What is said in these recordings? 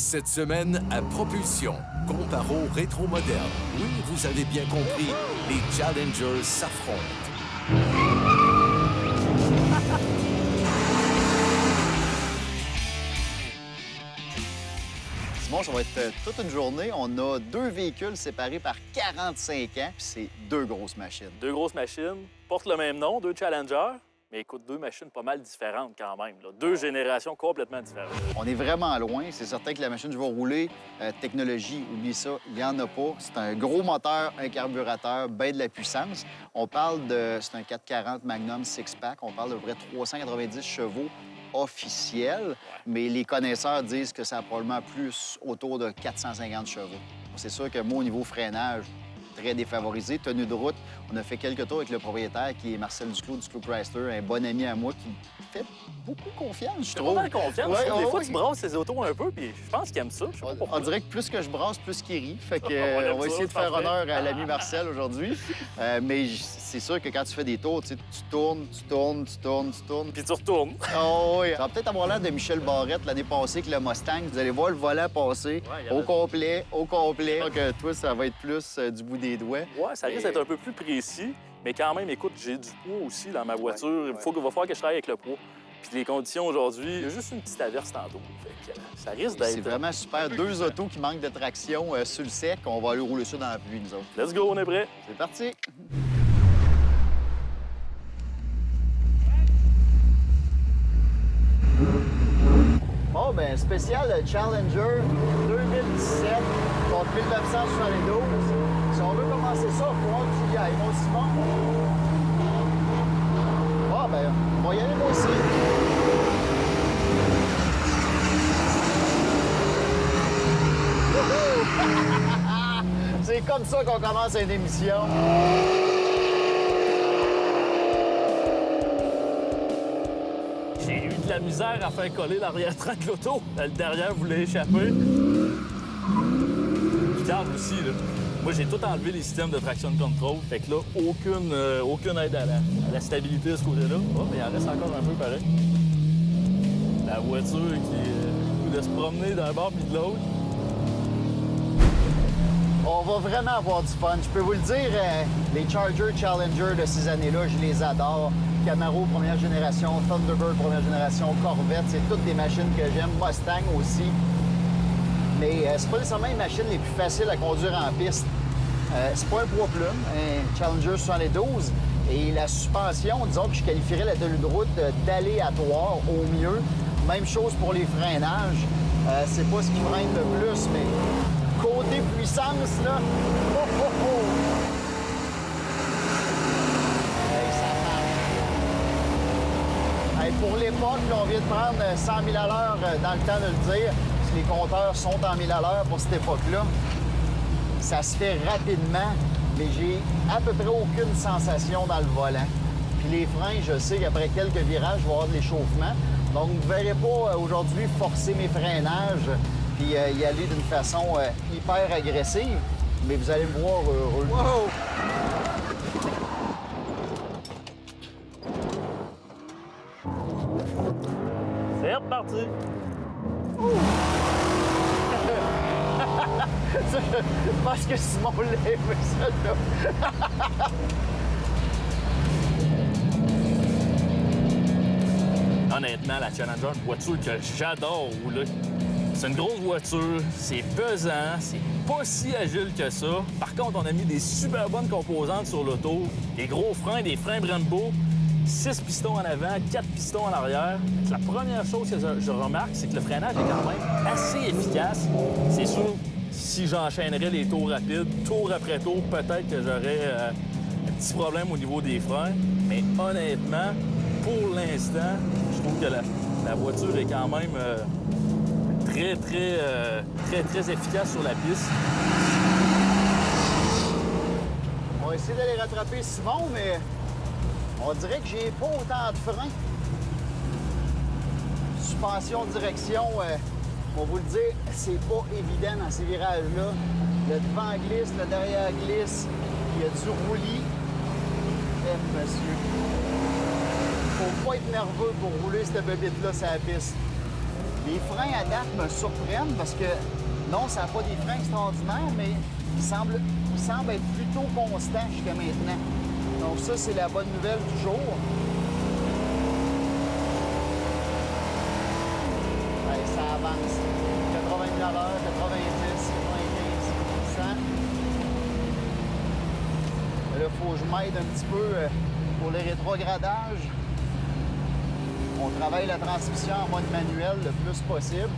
Cette semaine, à Propulsion, Comparo rétro-moderne. Oui, vous avez bien compris, les Challengers s'affrontent. Simon, ça va être toute une journée. On a deux véhicules séparés par 45 ans, puis c'est deux grosses machines. Deux grosses machines, portent le même nom, deux Challengers, mais écoute, deux machines pas mal différentes quand même. Là. Deux générations complètement différentes. On est vraiment loin. C'est certain que la machine que je vais rouler, technologie, oublie ça, il n'y en a pas. C'est un gros moteur, un carburateur, bien de la puissance. On parle de... C'est un 440 Magnum six-pack. On parle de près 390 chevaux officiels, mais les connaisseurs disent que ça a probablement plus autour de 450 chevaux. C'est sûr que moi, au niveau freinage, très défavorisé. Tenue de route, on a fait quelques tours avec le propriétaire qui est Marcel Duclos, Duclos Chrysler, un bon ami à moi qui fait beaucoup confiance, je trouve. Vraiment confiance. Ouais, Des fois, ouais. tu brasses ses autos un peu, puis je pense qu'il aime ça. Je sais pas pourquoi. On dirait que plus que je brasse, plus qu'il rit. Fait que, On aime on va ça, essayer de c'est faire parfait. honneur à l'ami Marcel aujourd'hui. Mais c'est sûr que quand tu fais des tours, tu sais, tu tournes. Puis tu retournes. Oh oui. Ça va peut-être avoir l'air de Michel Barrette l'année passée avec le Mustang. Vous allez voir le volant passer Ouais, il y avait- au complet. Donc, toi, ça va être plus du bout des doigts. Ouais, ça risque d'être un peu plus précis, mais quand même, écoute, j'ai du poids aussi dans ma voiture. Ouais. Il va falloir que je travaille avec le poids. Puis les conditions aujourd'hui, il y a juste une petite averse tantôt. Fait que, ça risque C'est d'être... vraiment super. Deux autos qui manquent de traction sur le sec. On va aller rouler ça dans la pluie, nous autres. Let's go, on est prêt. C'est parti! Bon, ben spécial Challenger 2017 contre 1972. Si on veut commencer ça, il faut voir qu'il y aille. Mon Simon. Ah, ben, on va y aller moi aussi. Wouhou! C'est comme ça qu'on commence une émission. J'ai eu de la misère à faire coller l'arrière-train de l'auto. Le derrière voulait échapper. Regarde aussi, là. Moi, j'ai tout enlevé les systèmes de traction control. Fait que là, aucune aide à la stabilité de ce côté-là. Oh, mais il en reste encore un peu pareil. La voiture qui voulait se promener d'un bord puis de l'autre. On va vraiment avoir du fun. Je peux vous le dire, les Charger Challenger de ces années-là, je les adore. Camaro, première génération, Thunderbird, première génération, Corvette, c'est toutes des machines que j'aime. Mustang aussi. Mais c'est pas nécessairement les machines les plus faciles à conduire en piste. C'est pas un poids plume, un Challenger 72. Et la suspension, disons que je qualifierais la tenue de route d'aléatoire au mieux. Même chose pour les freinages. C'est pas ce qui freine le plus, mais côté puissance, là, oh, oh, oh! Hey, ça marche. Hey, pour l'époque, là, on vient de prendre 100 000 à l'heure dans le temps de le dire. Parce que les compteurs sont en 1000 à l'heure pour cette époque-là. Ça se fait rapidement, mais j'ai à peu près aucune sensation dans le volant. Puis les freins, je sais qu'après quelques virages, je vais avoir de l'échauffement. Donc, vous ne verrez pas aujourd'hui forcer mes freinages puis y aller d'une façon hyper agressive, mais vous allez me voir heureux. Wow! C'est reparti. Je pense que Simon l'a aimé, ça, là. Honnêtement, la Challenger, une voiture que j'adore rouler. C'est une grosse voiture, c'est pesant, c'est pas si agile que ça. Par contre, on a mis des super bonnes composantes sur l'auto. Des gros freins, des freins Brembo, 6 pistons en avant, 4 pistons en arrière. La première chose que je remarque, c'est que le freinage est quand même assez efficace. C'est sûr, si j'enchaînerais les tours rapides, tour après tour, peut-être que j'aurais un petit problème au niveau des freins. Mais honnêtement, pour l'instant, je trouve que la voiture est quand même très efficace sur la piste. On va essayer d'aller rattraper Simon, mais on dirait que j'ai pas autant de freins. Suspension, direction, on va vous le dire, c'est pas évident dans ces virages-là. Le devant glisse, le derrière glisse, il y a du roulis. Eh, monsieur. Faut pas être nerveux pour rouler cette bébite-là sur la piste. Les freins à date me surprennent parce que, non, ça n'a pas des freins extraordinaires, mais ils semblent être plutôt constants jusqu'à maintenant. Donc ça, c'est la bonne nouvelle du jour. Allez, ça avance. 80 000 à l'heure, 90, 95, 100. Là, il faut que je m'aide un petit peu pour les rétrogradages. On travaille la transmission en mode manuel le plus possible.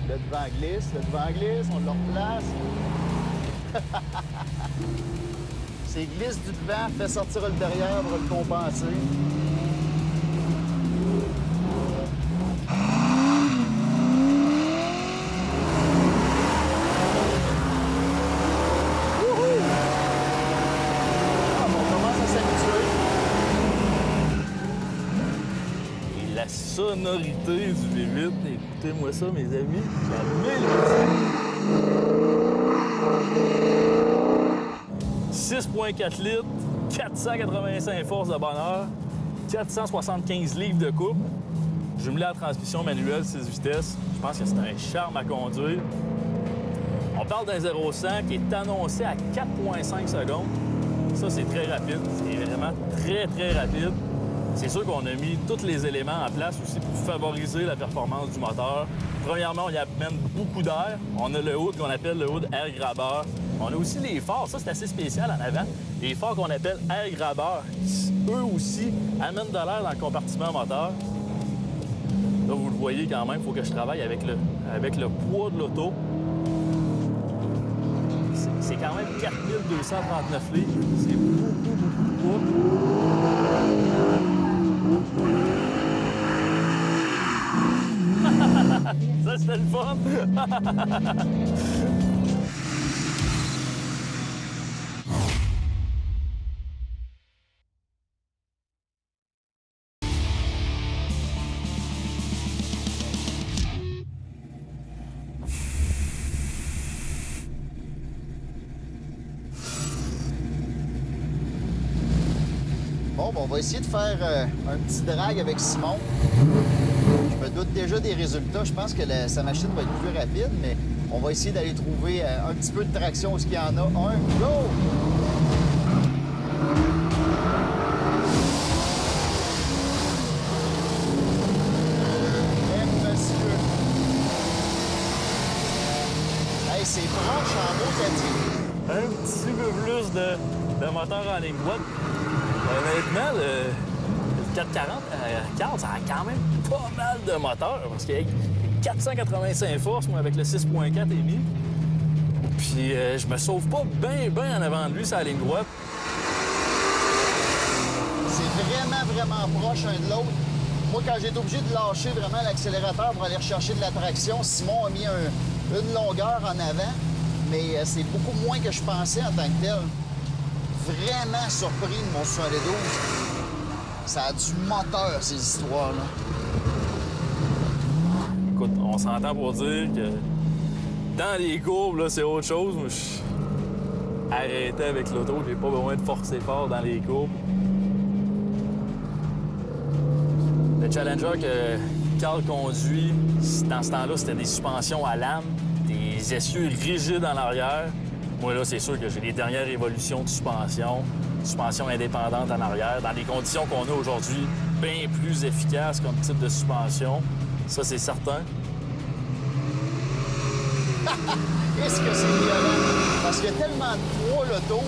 Le devant glisse, on le replace. C'est glisse du devant, fait sortir le derrière pour le compenser. La sonorité du V8, écoutez-moi ça, mes amis, la mélodie. 6,4 litres, 485 forces de bonheur, 475 livres de couple, jumelé à la transmission manuelle 6 vitesses. Je pense que c'est un charme à conduire. On parle d'un 0-100 qui est annoncé à 4,5 secondes. Ça, c'est très rapide. C'est vraiment très, très rapide. C'est sûr qu'on a mis tous les éléments en place aussi pour favoriser la performance du moteur. Premièrement, on y amène beaucoup d'air. On a le hood qu'on appelle le hood air grabber. On a aussi les phares. Ça, c'est assez spécial en avant. Les phares qu'on appelle air grabber, qui, eux aussi, amènent de l'air dans le compartiment moteur. Là, vous le voyez quand même, il faut que je travaille avec le poids de l'auto. C'est quand même 4239 livres. C'est beaucoup de poids. Ça, c'était le fun! Bon, on va essayer de faire un petit drag avec Simon. Je me doute déjà des résultats. Je pense que sa machine va être plus rapide, mais on va essayer d'aller trouver un petit peu de traction où il y en a. Un, go! Eh, monsieur! Hey, c'est proche en haut, t'as dit. Un petit peu plus de moteur en ligne droite. Honnêtement, le 440 Carl, ça a quand même pas mal de moteur, parce qu'il y a 485 forces, moi, avec le 6.4 émis. Puis je me sauve pas bien en avant de lui sur la ligne droite. C'est vraiment proche un de l'autre. Moi, quand j'ai été obligé de lâcher vraiment l'accélérateur pour aller rechercher de la traction, Simon a mis une longueur en avant, mais c'est beaucoup moins que je pensais en tant que tel. Vraiment surpris de mon 72. Ça a du moteur, ces histoires-là. Écoute, on s'entend pour dire que dans les courbes, là, c'est autre chose. Moi, je suis arrêté avec l'auto. J'ai pas besoin de forcer fort dans les courbes. Le Challenger que Carl conduit, dans ce temps-là, c'était des suspensions à lame, des essieux rigides en arrière. Moi, là, c'est sûr que j'ai les dernières évolutions de suspension indépendante en arrière, dans les conditions qu'on a aujourd'hui, bien plus efficaces comme type de suspension. Ça, c'est certain. Qu'est-ce que c'est violent? Parce qu'il y a tellement de poids, l'auto.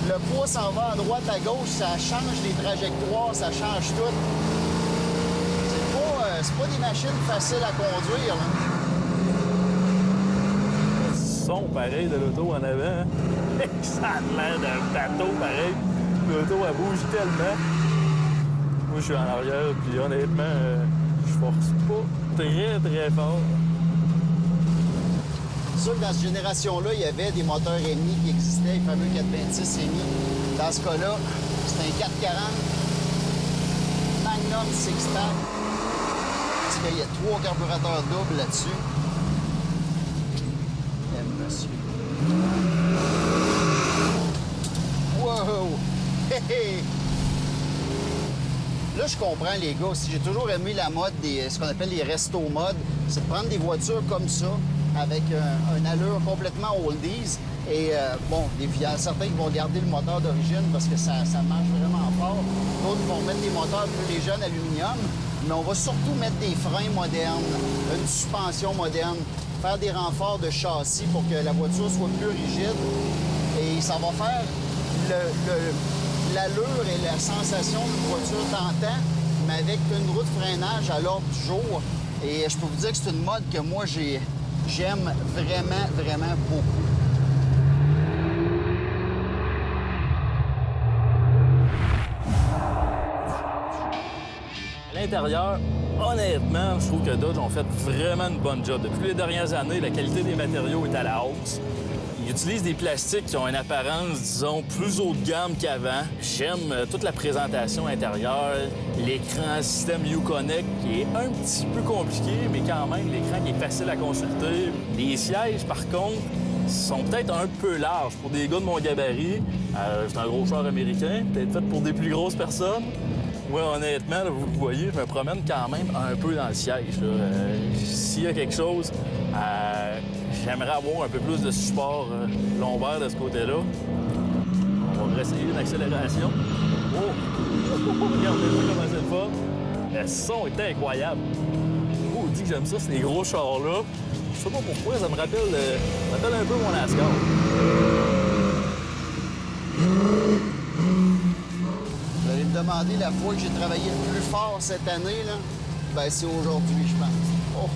Le poids s'en va à droite, à gauche, ça change les trajectoires, ça change tout. C'est pas des machines faciles à conduire, là. Son pareil de l'auto en avant. Hein? Ça a l'air d'un bateau pareil. L'auto, elle bouge tellement. Moi, je suis en arrière, puis honnêtement, je force pas très fort. C'est sûr que dans cette génération-là, il y avait des moteurs EMI qui existaient, les fameux 426 EMI. Dans ce cas-là, c'est un 440 Magnum Six-Pack. Il y a 3 carburateurs doubles là-dessus. Monsieur. Wow! Hey, hey. Là, là, je comprends les gars aussi. J'ai toujours aimé la mode ce qu'on appelle les resto modes. C'est de prendre des voitures comme ça, avec une allure complètement oldies. Et il y a certains qui vont garder le moteur d'origine parce que ça marche vraiment fort. D'autres vont mettre des moteurs plus légers en aluminium. Mais on va surtout mettre des freins modernes, une suspension moderne, faire des renforts de châssis pour que la voiture soit plus rigide. Et ça va faire l'allure et la sensation d'une voiture tentant, mais avec une roue de freinage à l'ordre du jour. Et je peux vous dire que c'est une mode que moi, j'aime vraiment, vraiment beaucoup. À l'intérieur, honnêtement, je trouve que Dodge ont fait vraiment une bonne job. Depuis les dernières années, la qualité des matériaux est à la hausse. Ils utilisent des plastiques qui ont une apparence, disons, plus haut de gamme qu'avant. J'aime toute la présentation intérieure, l'écran système Uconnect qui est un petit peu compliqué, mais quand même, l'écran qui est facile à consulter. Les sièges, par contre, sont peut-être un peu larges pour des gars de mon gabarit. C'est un gros char américain, peut-être fait pour des plus grosses personnes. Oui, honnêtement, là, vous le voyez, je me promène quand même un peu dans le siège. S'il y a quelque chose, j'aimerais avoir un peu plus de support lombaire de ce côté-là. On va essayer une accélération. Oh! Regardez-moi comment c'est le fun. Le son est incroyable. Oh, on dit que j'aime ça, ces gros chars-là. Je sais pas pourquoi, ça me rappelle un peu mon NASCAR. Vous allez me demander la fois que j'ai travaillé le plus fort cette année, là. Ben, c'est aujourd'hui, je pense. Oh.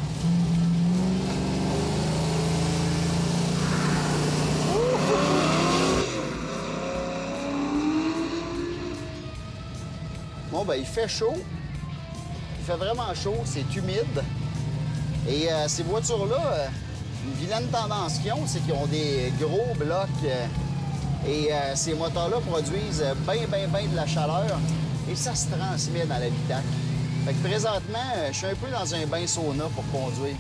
Bon, ben, il fait chaud. Il fait vraiment chaud, c'est humide. Et ces voitures-là, une vilaine tendance qu'ils ont, c'est qu'ils ont des gros blocs. Et ces moteurs-là produisent bien de la chaleur et ça se transmet dans l'habitacle. Fait que présentement, je suis un peu dans un bain sauna pour conduire.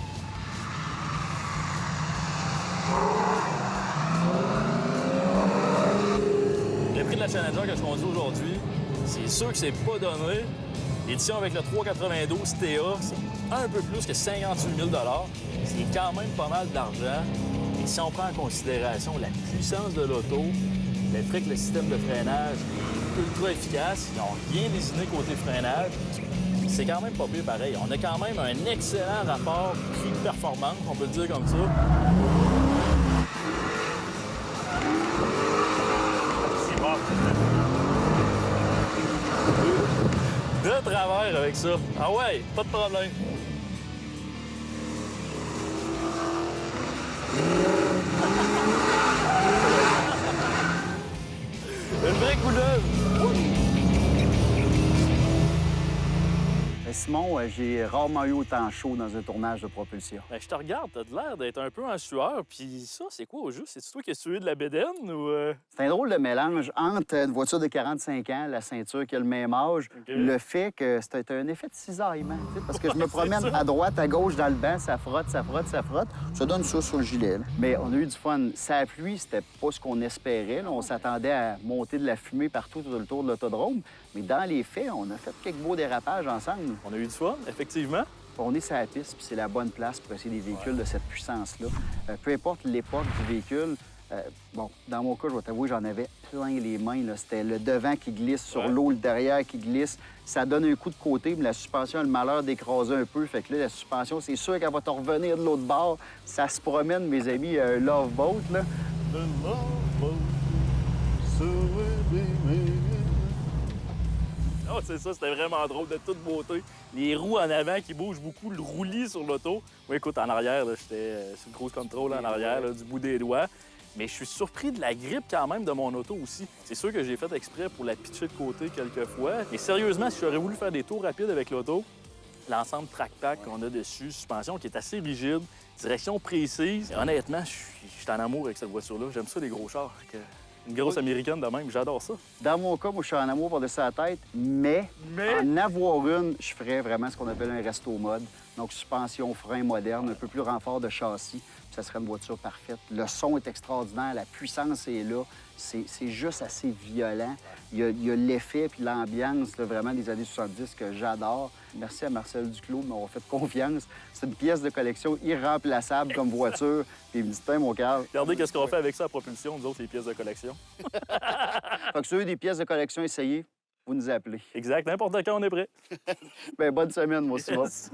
Le prix de la Challenger que je conduis aujourd'hui, c'est sûr que c'est pas donné. L'édition avec le 392 TA, c'est un peu plus que 58 000 $. C'est quand même pas mal d'argent. Et si on prend en considération la puissance de l'auto, le fait que le système de freinage est ultra efficace, ils n'ont rien désigné côté freinage, c'est quand même pas pire pareil. On a quand même un excellent rapport prix-performance, on peut le dire comme ça. C'est bon. De travers avec ça. Ah ouais, pas de problème. Une vraie couleuvre! Simon, j'ai rarement eu autant chaud dans un tournage de propulsion. Ben, je te regarde, t'as l'air d'être un peu en sueur. Puis ça, c'est quoi au juste? C'est-tu toi qui as sué de la bédaine ou... C'est un drôle de mélange entre une voiture de 45 ans, la ceinture qui a le même âge, le fait que c'est un effet de cisaillement. Parce que je me promène à droite, à gauche dans le banc, ça frotte. Ça donne ça sur le gilet. Là. Mais on a eu du fun. Sa pluie, c'était pas ce qu'on espérait. Là. On s'attendait à monter de la fumée partout tout le tour de l'autodrome. Mais dans les faits, on a fait quelques beaux dérapages ensemble. On a eu du fun, effectivement. On est sur la piste, puis c'est la bonne place pour essayer des véhicules de cette puissance-là. Peu importe l'époque du véhicule, dans mon cas, je vais t'avouer, j'en avais plein les mains. C'était le devant qui glisse sur l'eau, le derrière qui glisse. Ça donne un coup de côté, mais la suspension a le malheur d'écraser un peu. Fait que là, la suspension, c'est sûr qu'elle va te revenir de l'autre bord. Ça se promène, mes amis, un love boat, là. Oh, c'est ça, c'était vraiment drôle, de toute beauté. Les roues en avant qui bougent beaucoup, le roulis sur l'auto. Oui, écoute, en arrière, j'étais sur le cruise control en arrière, là, du bout des doigts. Mais je suis surpris de la grippe quand même de mon auto aussi. C'est sûr que j'ai fait exprès pour la pitcher de côté quelques fois. Mais sérieusement, si j'aurais voulu faire des tours rapides avec l'auto, l'ensemble track-pack qu'on a dessus, suspension qui est assez rigide, direction précise. Et honnêtement, je suis en amour avec cette voiture-là. J'aime ça, les gros chars. Une grosse américaine de même, j'adore ça. Dans mon cas, moi, je suis en amour par-dessus la tête, mais en avoir une, je ferais vraiment ce qu'on appelle un resto mode. Donc, suspension, frein moderne, un peu plus renfort de châssis ça serait une voiture parfaite. Le son est extraordinaire, la puissance est là. C'est juste assez violent. Il y a l'effet puis l'ambiance là, vraiment des années 70 que j'adore. Merci à Marcel Duclos de m'avoir fait confiance. C'est une pièce de collection irremplaçable comme voiture. Puis il me dit, tiens, mon Carl. Regardez qu'est-ce qu'on fait avec ça à propulsion, nous autres, les pièces de collection. Fait que si vous avez des pièces de collection essayées, vous nous appelez. Exact, n'importe quand on est prêt. Bien, bonne semaine, moi aussi. Yes.